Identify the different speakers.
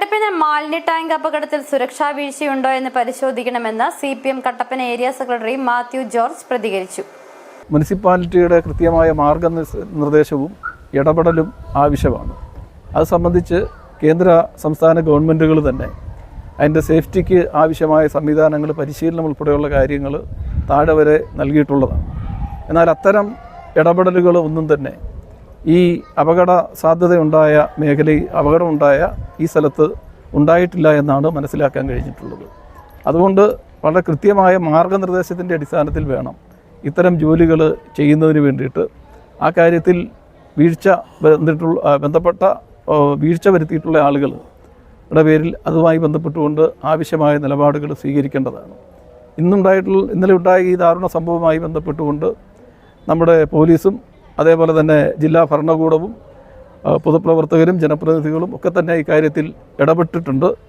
Speaker 1: കട്ടപ്പന മാലിന്യ ടാങ്ക് അപകടത്തിൽ സുരക്ഷാ വീഴ്ചയുണ്ടോ എന്ന് പരിശോധിക്കണമെന്ന് CPM Kattappana area secretary Mathew George പ്രതികരിച്ചു.
Speaker 2: മുനിസിപ്പാലിറ്റിയുടെ കൃത്യമായ മാർഗനിർദ്ദേശവും ഇടപെടലും ആവശ്യമാണ്. അത് സംബന്ധിച്ച് കേന്ദ്ര സംസ്ഥാന ഗവൺമെൻറ്റുകൾ തന്നെ അതിൻ്റെ സേഫ്റ്റിക്ക് ആവശ്യമായ സംവിധാനങ്ങൾ, പരിശീലനം ഉൾപ്പെടെയുള്ള കാര്യങ്ങൾ താഴെ വരെ നൽകിയിട്ടുള്ളതാണ്. എന്നാൽ അത്തരം ഇടപെടലുകൾ ഒന്നും തന്നെ ഈ അപകട സാധ്യതയുണ്ടായ അപകടമുണ്ടായ ഈ സ്ഥലത്ത് ഉണ്ടായിട്ടില്ല എന്നാണ് മനസ്സിലാക്കാൻ കഴിഞ്ഞിട്ടുള്ളത്. അതുകൊണ്ട് വളരെ കൃത്യമായ മാർഗനിർദ്ദേശത്തിൻ്റെ അടിസ്ഥാനത്തിൽ വേണം ഇത്തരം ജോലികൾ ചെയ്യുന്നതിന് വേണ്ടിയിട്ട് ആ കാര്യത്തിൽ ബന്ധപ്പെട്ട വീഴ്ച വരുത്തിയിട്ടുള്ള ആളുകളുടെ പേരിൽ അതുമായി ബന്ധപ്പെട്ടുകൊണ്ട് ആവശ്യമായ നിലപാടുകൾ സ്വീകരിക്കേണ്ടതാണ്. ഇന്നലെ ഉണ്ടായ ഈ ദാരുണ സംഭവവുമായി ബന്ധപ്പെട്ടുകൊണ്ട് നമ്മുടെ പോലീസും അതേപോലെ തന്നെ ജില്ലാ ഭരണകൂടവും പൊതുപ്രവർത്തകരും ജനപ്രതിനിധികളും ഒക്കെ തന്നെ ഇക്കാര്യത്തിൽ ഇടപെട്ടിട്ടുണ്ട്.